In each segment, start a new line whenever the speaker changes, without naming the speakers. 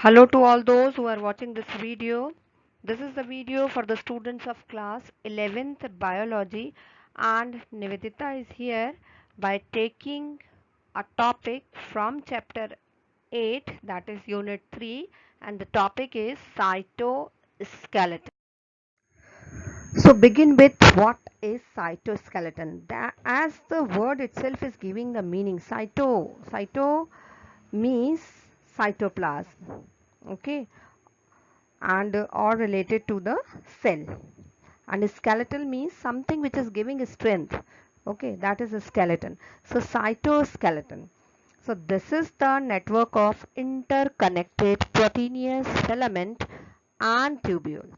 Hello to all those who are watching this video. This is the video for the students of class 11th biology, and Nivedita is here by taking a topic from chapter 8, that is unit 3, and the topic is cytoskeleton. So begin with what is cytoskeleton. As the word itself is giving the meaning, cyto means cytoplasm, okay, and or related to the cell, and skeletal means something which is giving strength, okay, that is a skeleton. So cytoskeleton, so this is the network of interconnected proteinous filament and tubules,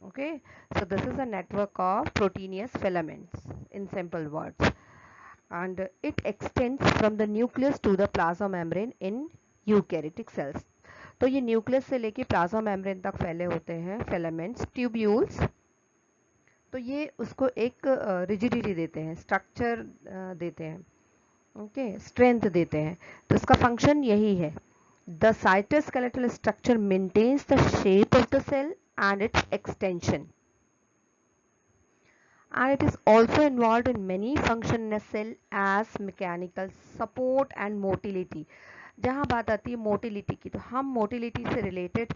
okay. So this is a network of proteinous filaments in simple words, and it extends from the nucleus to the plasma membrane in eukaryotic cells. तो ये nucleus से लेके plasma membrane तक फैले होते हैं filaments tubules. तो ये उसको एक रिजिडिटी देते हैं, स्ट्रक्चर देते हैं, ओके, स्ट्रेंथ देते हैं। तो इसका फंक्शन यही है। The cytoskeletal structure maintains the shape of the cell and its extension, and it is also involved in many functions in a cell as mechanical support and motility. जहाँ बात आती है मोटिलिटी की, तो हम मोटिलिटी से रिलेटेड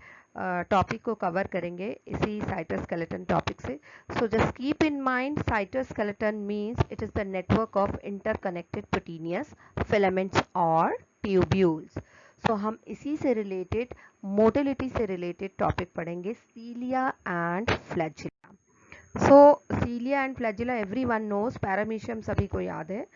टॉपिक को cover करेंगे इसी साइटोस्केलेटन टॉपिक से। So just keep in mind cytoskeleton means it is the network of interconnected proteinaceous filaments और ट्यूब्यूल्स। सो हम इसी से रिलेटेड मोटिलिटी से रिलेटेड टॉपिक पढ़ेंगे, cilia and flagella. So cilia and flagella everyone knows, paramecium सभी को याद है,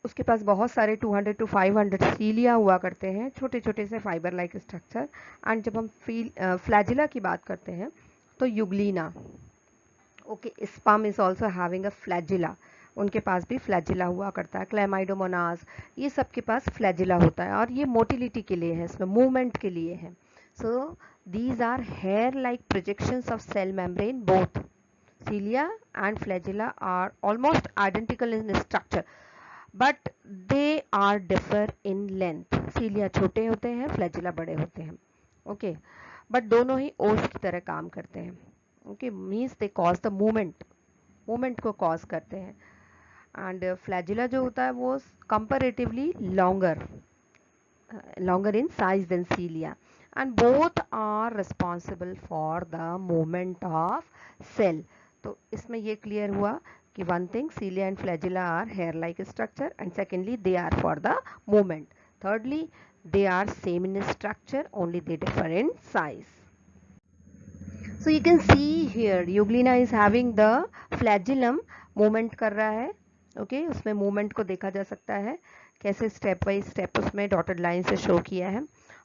उसके पास बहुत सारे 200 to 500 सीलिया हुआ करते हैं, छोटे छोटे से फाइबर लाइक स्ट्रक्चर। एंड जब हम फ्लैजिला की बात करते हैं तो euglena, okay, sperm is also having a flagella, उनके पास भी फ्लैजिला हुआ करता है। क्लेमाइडोमोनास, ये सब के पास फ्लैजिला होता है, और ये मोटिलिटी के लिए है, इसमें मूवमेंट के लिए है। सो these are hair-like projections of cell membrane. Both cilia and flagella are almost identical in structure, but they are differ in length. cilia छोटे होते हैं, flagella बड़े होते हैं, okay, but दोनों ही ओस की तरह काम करते हैं, okay, means they cause the movement को cause करते हैं। and flagella जो होता है वो comparatively longer in size than cilia, and both are responsible for the movement of cell. तो इसमें ये clear हुआ कि one thing, cilia and flagella are hair like structure, and secondly they are for the movement. Thirdly, they are same in structure, only they differ in size. So you can see here Euglena is having the flagellum, movement कर रहा है, okay, उसमें movement को देखा जा सकता है कैसे स्टेप बाय स्टेप उसमें डॉटेड लाइन से शो किया है।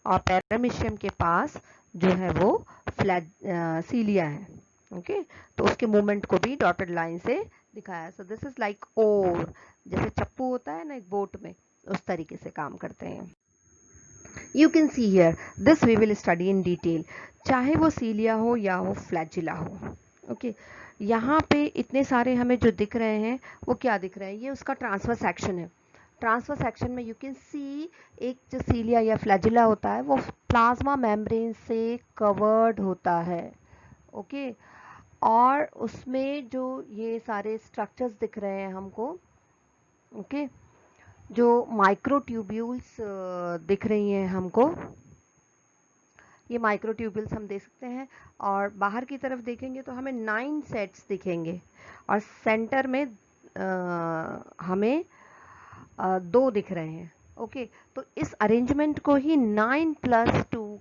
और पैरामीशियम के पास जो है वो सीलिया है, ओके, तो उसके मूवमेंट को भी डॉटेड लाइन से दिखाया। सो दिस इज लाइक ओर, जैसे चप्पू होता है ना एक बोट में, उस तरीके से काम करते हैं। You can see here, this we will study in detail, चाहे वो सीलिया हो या हो फ्लैजिला हो, ओके। यहाँ पे इतने सारे हमें जो दिख रहे हैं वो क्या दिख रहे हैं, ये उसका ट्रांसफर सेक्शन है। ट्रांसफर सेक्शन में यू कैन सी एक जो सीलिया या फ्लैजिला होता है वो प्लाज्मा मेम्ब्रेन से कवर्ड होता है, ओके, और उसमें जो ये सारे स्ट्रक्चर्स दिख रहे हैं हमको, ओके, जो माइक्रोट्यूब्यूल्स दिख रही हैं हमको, ये माइक्रोट्यूब्यूल्स हम देख सकते हैं। और बाहर की तरफ देखेंगे तो हमें 9 सेट्स दिखेंगे, और सेंटर में हमें 2 दिख रहे हैं, ओके। तो इस अरेंजमेंट को ही 9+2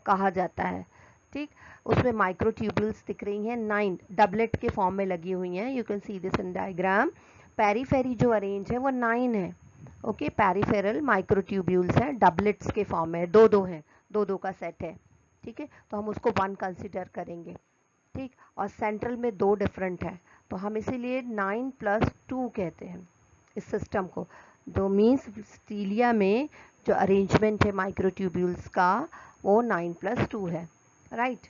कहा जाता है, ठीक। उसमें माइक्रोट्यूब्यूल्स दिख रही हैं 9, डबलेट के फॉर्म में लगी हुई हैं, you can see this in diagram. Periphery जो अरेंज है वो 9 है, ओके, पेरीफेरल माइक्रोट्यूब्यूल्स हैं, डबलेट्स के फॉर्म में, 2-2 हैं, 2-2 का सेट है, ठीक है, तो हम उसको 1 कंसिडर करेंगे, ठीक। और सेंट्रल में 2 डिफरेंट है, तो हम इसीलिए 9+2 कहते हैं इस सिस्टम को। जो मीन्स सीलिया में जो अरेंजमेंट है माइक्रोट्यूब्यूल्स का वो 9+2 है, राइट।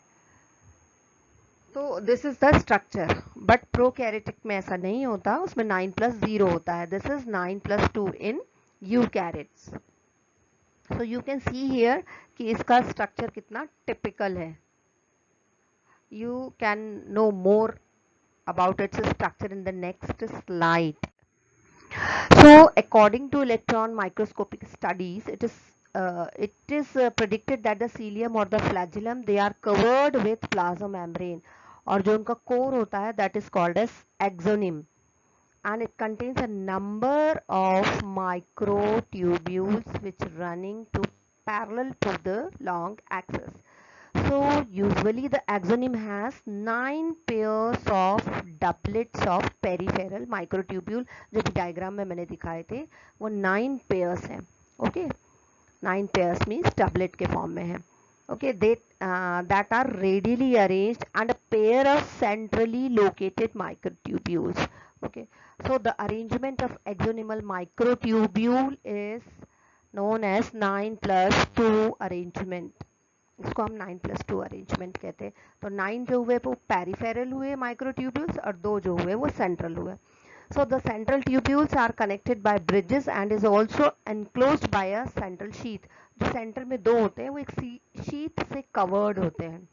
तो this is the structure, but prokaryotic में ऐसा नहीं होता, उसमें 9+0 होता है। This is 9+2 in eukaryotes, So you can see here कि इसका structure कितना typical है. You can know more about its structure in the next slide. So according to electron microscopic studies, it is predicted that the cilium or the flagellum, they are covered with plasma membrane, और जो उनका core होता है, that is called as axoneme, and it contains a number of microtubules which running to parallel to the long axis. So usually the axoneme has 9 pairs of doublets of peripheral microtubule, जो कि diagram में मैंने दिखाए थे, वो 9 pairs हैं. Okay, 9 pairs means doublet के form में है. Okay, that are radially arranged and a pair of centrally located microtubules. Okay, so the arrangement of axonemal microtubule is known as 9+2 arrangement. इसको हम 9+2 अरेंजमेंट कहते हैं. तो 9 जो हुए वो पेरिफेरल हुए माइक्रोट्यूब्यूल्स और 2 जो हुए वो सेंट्रल हुए. So the central tubules are connected by bridges and is also enclosed by a central sheath. जो सेंटर में 2 होते हैं वो एक शीथ से कवर्ड होते हैं.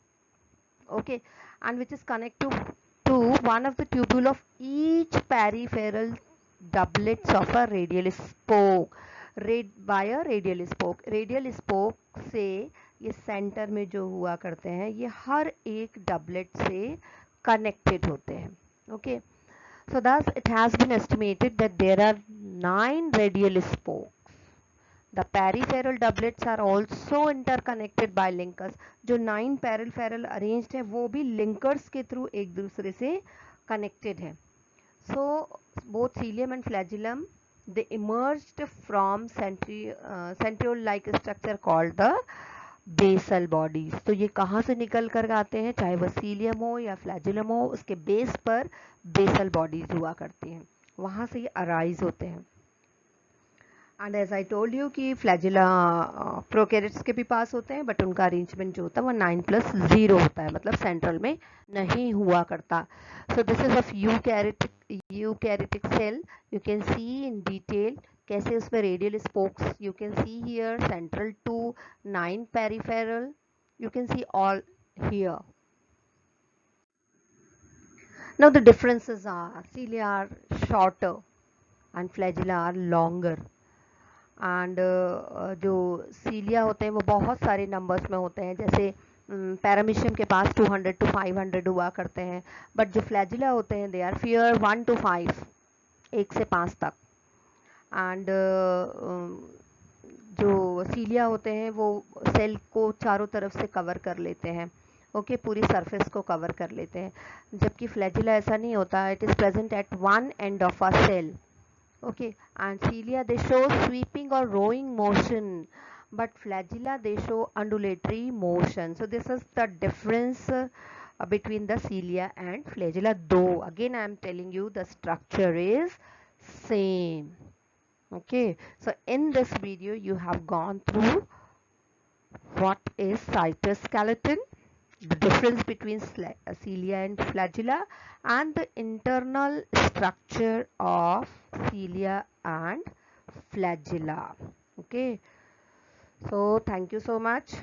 Okay, and which is connected to one of the tubule of each peripheral doublets of a radial spoke. by a radial spoke. Radial spoke से ये सेंटर में जो हुआ करते हैं ये हर एक डबलेट से कनेक्टेड होते हैं. Okay, so thus it has been estimated that there are 9 radial spokes. The peripheral doublets are also interconnected by linkers. जो 9 peripheral arranged है वो भी linkers के through एक दूसरे से connected है. So both cilium and flagellum, they emerged from centriole-like structure called the basal bodies. तो ये कहाँ से निकल कर आते हैं, चाहे वह सीलियम हो या फ्लैजिलम हो, उसके बेस पर बेसल बॉडीज हुआ करती हैं, वहाँ से ये अराइज होते हैं. And as I told you कि फ्लैजिला प्रोकैरियोट्स के भी पास होते हैं, बट उनका अरेंजमेंट जो होता है वो 9+0 होता है, मतलब सेंट्रल में नहीं हुआ करता. So this is of eukaryotic cell. You can see in detail कैसे उसमें radial spokes you can see here, central two 9 peripheral, you can see all here. Now the differences are cilia are shorter and flagella are longer. And जो सीलिया होते हैं वो बहुत सारे numbers में होते हैं, जैसे पैरामीशियम के पास 200 to 500 हुआ करते हैं, बट जो फ्लैजिला होते हैं दे आर फियर 1 to 5, 1 से 5 तक. एंड जो सीलिया होते हैं वो सेल को चारों तरफ से कवर कर लेते हैं. ओके, पूरी सरफेस को कवर कर लेते हैं, जबकि फ्लैजिला ऐसा नहीं होता. It is present at one end of a cell. Okay, and cilia they show sweeping or rowing motion, but flagella they show undulatory motion. So this is the difference between the cilia and flagella, though again I am telling you the structure is same. Okay, so in this video you have gone through what is cytoskeleton, the difference between cilia and flagella, and the internal structure of cilia and flagella. Okay, so thank you so much.